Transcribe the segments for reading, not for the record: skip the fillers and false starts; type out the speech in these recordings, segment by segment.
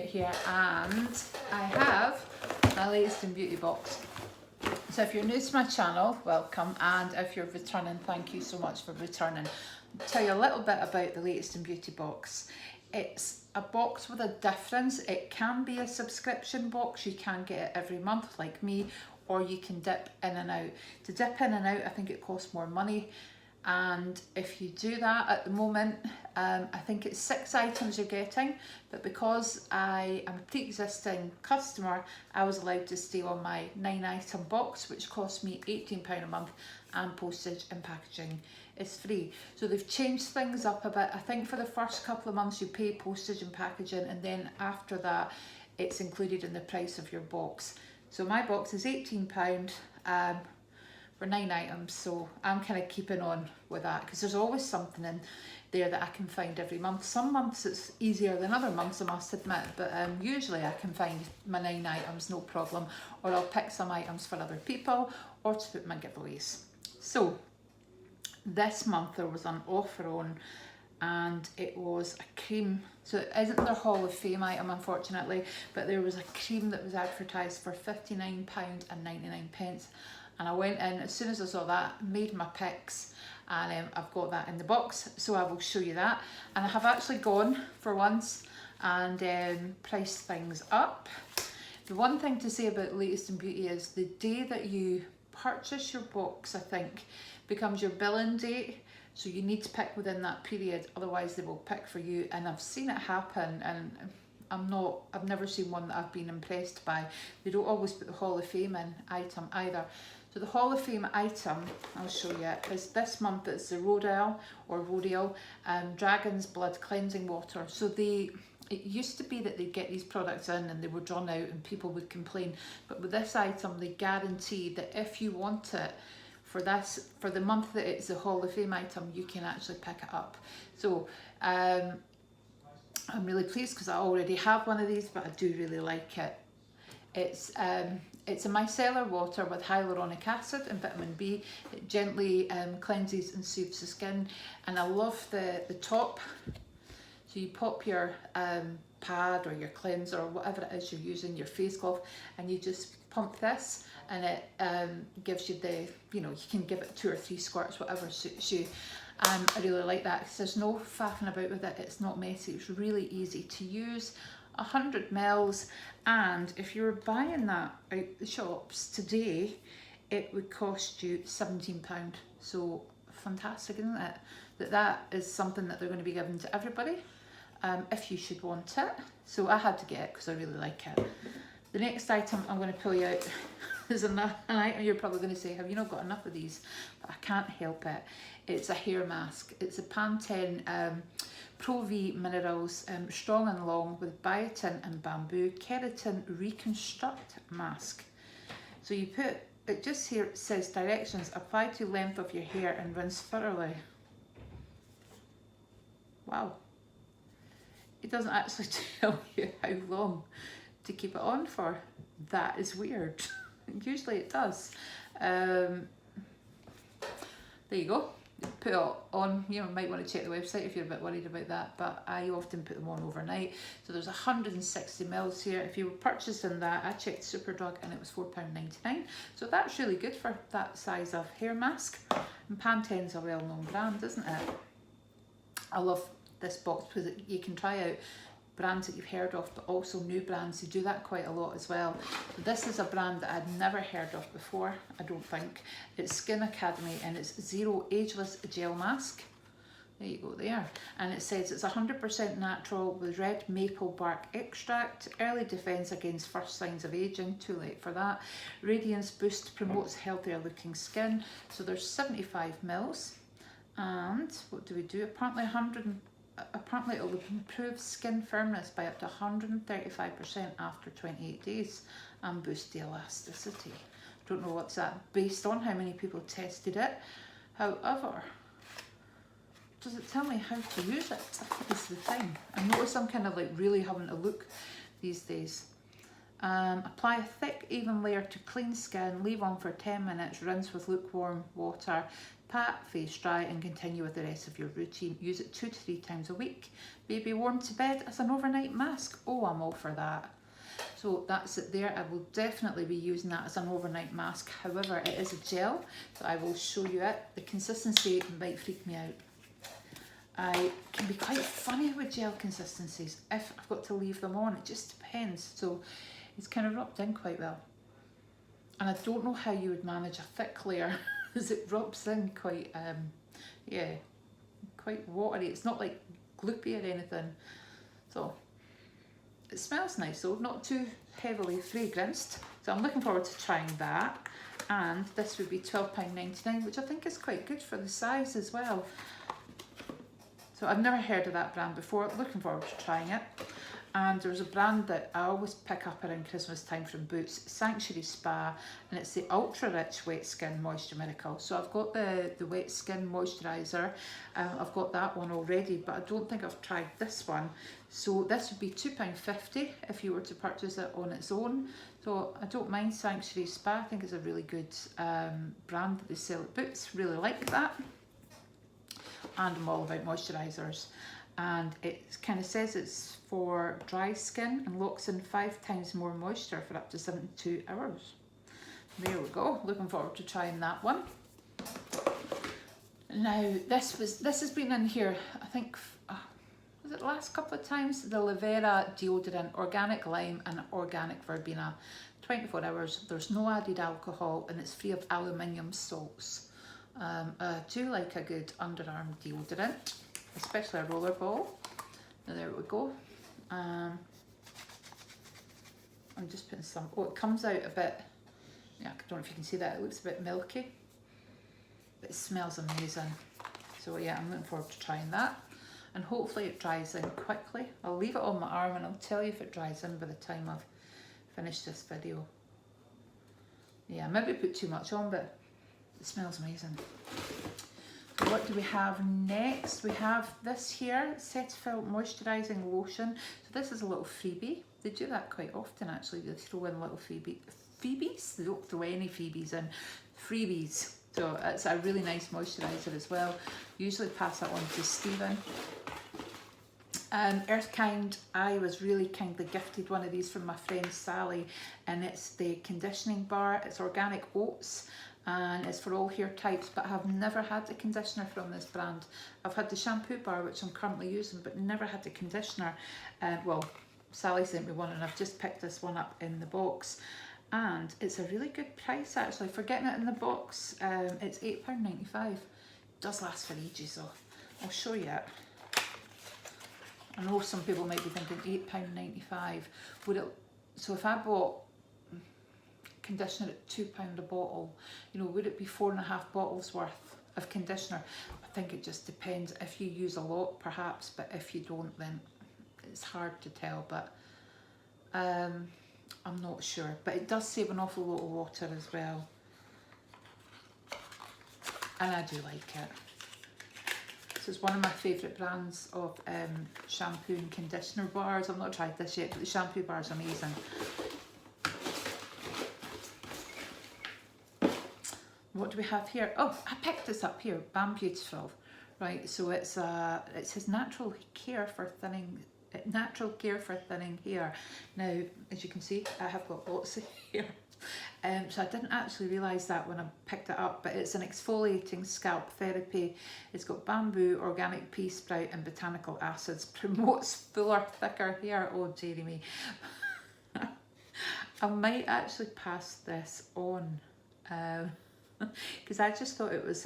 here, and I have my latest in beauty box. So if you're new to my channel, welcome, and if you're returning, thank you so much for returning. I'll tell you a little bit about the latest in beauty box. It's a box with a difference. It can be a subscription box, you can get it every month like me, or you can dip in and out. To dip in and out, I think it costs more money. And if you do that at the moment, I think it's 6 items you're getting, but because I am a pre-existing customer, I was allowed to stay on my 9 item box, which cost me £18 a month, and postage and packaging is free. So they've changed things up a bit. I think for the first couple of months you pay postage and packaging, and then after that it's included in the price of your box. So my box is £18 for 9 items, so I'm kind of keeping on with that because there's always something in there that I can find every month. Some months it's easier than other months, I must admit, but usually I can find my 9 items no problem, or I'll pick some items for other people or to put in my giveaways. So this month there was an offer on, and it was a cream. So it isn't their Hall of Fame item, unfortunately, but there was a cream that was advertised for £59.99. And I went in, as soon as I saw that, made my picks, and I've got that in the box, so I will show you that. And I have actually gone for once and priced things up. The one thing to say about Latest in Beauty is the day that you purchase your box, I think, becomes your billing date. So you need to pick within that period, otherwise they will pick for you. And I've seen it happen, and I've never seen one that I've been impressed by. They don't always put the Hall of Fame in item either. So the Hall of Fame item, I'll show you, is this month. It's the Rodale Dragon's Blood Cleansing Water. So it used to be that they'd get these products in and they were drawn out and people would complain. But with this item, they guarantee that if you want it for the month that it's the Hall of Fame item, you can actually pick it up. So I'm really pleased because I already have one of these, but I do really like it. It's a micellar water with hyaluronic acid and vitamin B. It gently cleanses and soothes the skin, and I love the top. So you pop your pad or your cleanser or whatever it is you're using, your face cloth, and you just pump this, and it gives you you can give it 2 or 3 squirts, whatever suits you. I really like that because there's no faffing about with it. It's not messy. It's really easy to use. 100 mils, and if you were buying that out the shops today, it would cost you £17. So fantastic, isn't it? That is something that they're going to be giving to everybody if you should want it. So I had to get it because I really like it. The next item I'm going to pull you out is an item you're probably going to say, have you not got enough of these? But I can't help it. It's a hair mask. It's a Pantene Pro V Minerals Strong and Long with biotin and bamboo keratin reconstruct mask. So you put it, just here it says directions: apply to length of your hair and rinse thoroughly. Wow, it doesn't actually tell you how long to keep it on for. That is weird. Usually it does. There you go. Put it on, might want to check the website if you're a bit worried about that, but I often put them on overnight. So there's 160 mils here. If you were purchasing that, I checked Superdrug and it was £4.99. So that's really good for that size of hair mask. And Pantene's a well-known brand, isn't it? I love this box because you can try out brands that you've heard of, but also new brands. They do that quite a lot as well. This is a brand that I'd never heard of before, I don't think. It's Skin Academy, and it's Zero Ageless Gel Mask. There you go there. And it says it's 100% natural with red maple bark extract, early defense against first signs of aging, too late for that. Radiance boost promotes healthier looking skin. So there's 75 mils. And what do we do? Apparently it will improve skin firmness by up to 135% after 28 days and boost the elasticity. Don't know what's that based on, how many people tested it. However, does it tell me how to use it? Is the thing. I notice I'm kind of like really having to look these days. Apply a thick, even layer to clean skin, leave on for 10 minutes, rinse with lukewarm water, pat, face dry, and continue with the rest of your routine. Use it 2 to 3 times a week. Baby warm to bed as an overnight mask. Oh, I'm all for that. So that's it there. I will definitely be using that as an overnight mask. However, it is a gel, so I will show you it. The consistency might freak me out. I can be quite funny with gel consistencies if I've got to leave them on. It just depends. So it's kind of rubbed in quite well. And I don't know how you would manage a thick layer as it rubs in quite, yeah, quite watery. It's not like gloopy or anything. So it smells nice though, not too heavily fragranced. So I'm looking forward to trying that. And this would be £12.99, which I think is quite good for the size as well. So I've never heard of that brand before, looking forward to trying it. And there's a brand that I always pick up around Christmas time from Boots, Sanctuary Spa, and it's the Ultra Rich Wet Skin Moisture Miracle. So I've got the Wet Skin Moisturizer, I've got that one already, but I don't think I've tried this one. So this would be £2.50 if you were to purchase it on its own. So I don't mind Sanctuary Spa, I think it's a really good brand that they sell at Boots, really like that. And I'm all about moisturisers. And it kind of says it's for dry skin and locks in 5 times more moisture for up to 72 hours. There we go, looking forward to trying that one. Now this has been in here, I think, was it the last couple of times? The Lavera Deodorant, organic lime and organic verbena. 24 hours, there's no added alcohol, and it's free of aluminium salts. I do like a good underarm deodorant, especially a rollerball. Now there we go. I'm just putting some, oh, it comes out a bit, yeah, I don't know if you can see that, it looks a bit milky, but it smells amazing. So yeah, I'm looking forward to trying that. And hopefully it dries in quickly. I'll leave it on my arm and I'll tell you if it dries in by the time I've finished this video. Yeah, maybe put too much on, but it smells amazing. So what do we have next? We have this here, Cetaphil Moisturizing Lotion. So this is a little freebie. They do that quite often actually. They throw in little freebies. They don't throw any freebies in. Freebies. So it's a really nice moisturiser as well. Usually pass that on to Stephen. Earthkind, I was really kindly gifted one of these from my friend Sally, and it's the conditioning bar. It's organic oats and it's for all hair types, but I have never had the conditioner from this brand. I've had the shampoo bar, which I'm currently using, but never had the conditioner. Well, Sally sent me one and I've just picked this one up in the box, and it's a really good price actually for getting it in the box. It's £8.95. It does last for ages though. I'll show you it. I know some people might be thinking £8.95. Would it? So if I bought conditioner at £2 a bottle, you know, would it be 4.5 bottles worth of conditioner? I think it just depends. If you use a lot, perhaps, but if you don't, then it's hard to tell. But I'm not sure. But it does save an awful lot of water as well, and I do like it. It's one of my favourite brands of shampoo and conditioner bars. I've not tried this yet, but the shampoo bar is amazing. What do we have here? Oh, I picked this up here, Bam Beautiful. Right, so it says natural care for thinning hair. Now, as you can see, I have got lots of hair. So I didn't actually realise that when I picked it up, but it's an exfoliating scalp therapy. It's got bamboo, organic pea sprout and botanical acids. Promotes fuller, thicker hair. Oh, Jeremy. I might actually pass this on because I just thought it was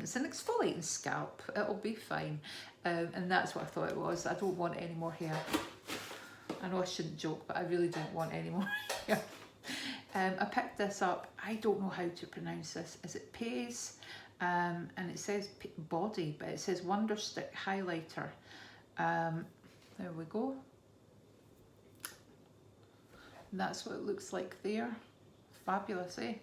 it's an exfoliating scalp. It'll be fine. And that's what I thought it was. I don't want any more hair. I know I shouldn't joke, but I really don't want any more hair. I picked this up. I don't know how to pronounce this. Is it Pays? And it says body, but it says Wonder Stick Highlighter. There we go. And that's what it looks like there. Fabulous, eh?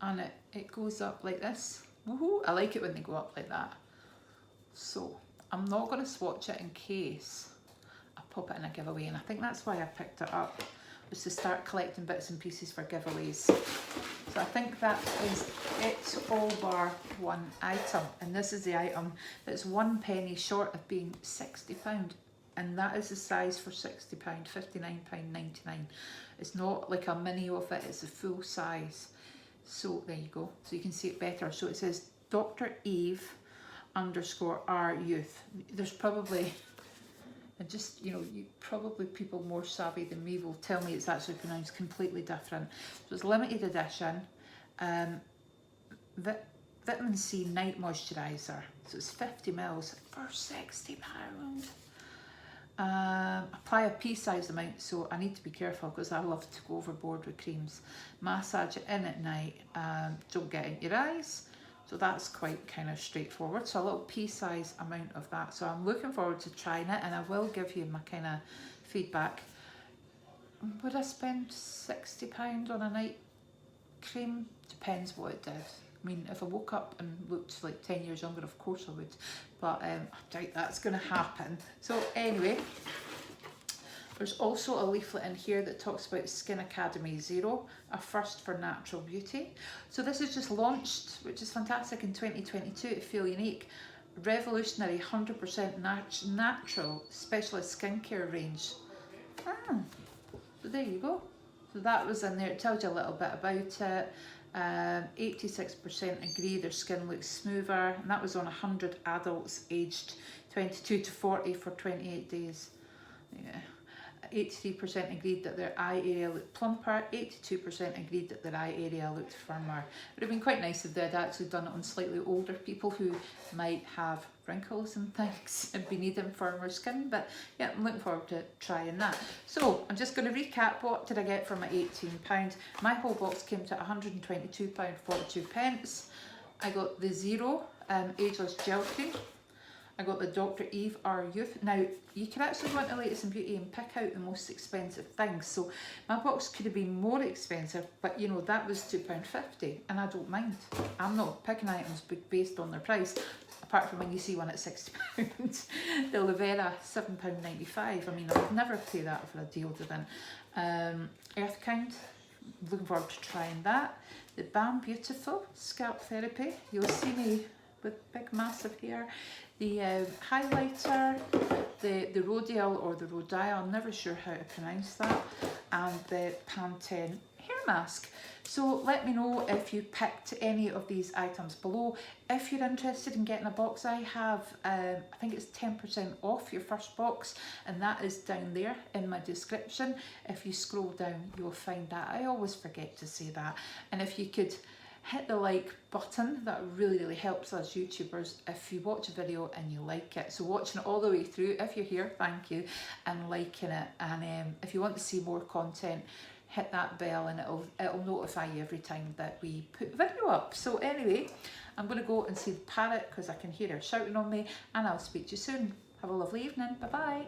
And it goes up like this. Woohoo! I like it when they go up like that. So I'm not going to swatch it in case I pop it in a giveaway, and I think that's why I picked it up, was to start collecting bits and pieces for giveaways. So I think that is it, all bar one item, and this is the item that's 1 penny short of being £60, and that is the size for £60, £59.99. It's not like a mini of it, it's a full size. So there you go, so you can see it better. So it says Dr. Eve _R youth. There's probably, and just, you know, probably people more savvy than me will tell me it's actually pronounced completely different. So it's limited edition, vitamin C night moisturizer. So it's 50 mils for £60. Apply a pea-sized amount, so I need to be careful because I love to go overboard with creams. Massage it in at night, don't get it in your eyes. So that's quite kind of straightforward. So a little pea-sized amount of that. So I'm looking forward to trying it, and I will give you my kind of feedback. Would I spend £60 on a night cream? Depends what it did. I mean, if I woke up and looked like 10 years younger, of course I would. But I doubt that's going to happen. So anyway, there's also a leaflet in here that talks about Skin Academy Zero, a first for natural beauty. So this is just launched, which is fantastic, in 2022 to feel unique. Revolutionary 100% natural specialist skincare range. So there you go. So that was in there. It tells you a little bit about it. 86% agree their skin looks smoother, and that was on 100 adults aged 22 to 40 for 28 days. Yeah. 83% agreed that their eye area looked plumper, 82% agreed that their eye area looked firmer. It would have been quite nice if they'd actually done it on slightly older people who might have wrinkles and things and be needing firmer skin, but yeah, I'm looking forward to trying that. So I'm just going to recap, what did I get for my £18? My whole box came to £122.42. I got the Zero Ageless Gel Cream. I got the Dr. Eve R Youth. Now, you can actually go into Latest in Beauty and pick out the most expensive things. So my box could have been more expensive, but you know, that was £2.50, and I don't mind. I'm not picking items based on their price, apart from when you see one at £60. The Lavera, £7.95. I mean, I would never pay that for a deodorant. Earth Kind, looking forward to trying that. The Balm Beautiful Scalp Therapy. You'll see me with big massive hair. The highlighter, the Rodial or the Rodial, I'm never sure how to pronounce that, and the Pantene hair mask. So let me know if you picked any of these items below. If you're interested in getting a box, I have, I think it's 10% off your first box, and that is down there in my description. If you scroll down, you'll find that. I always forget to say that. And if you could hit the like button, that really helps us YouTubers if you watch a video and you like it. So watching it all the way through, if you're here, thank you, and liking it. And if you want to see more content, hit that bell and it'll notify you every time that we put a video up. So anyway, I'm going to go and see the parrot because I can hear her shouting on me, and I'll speak to you soon. Have a lovely evening. Bye bye.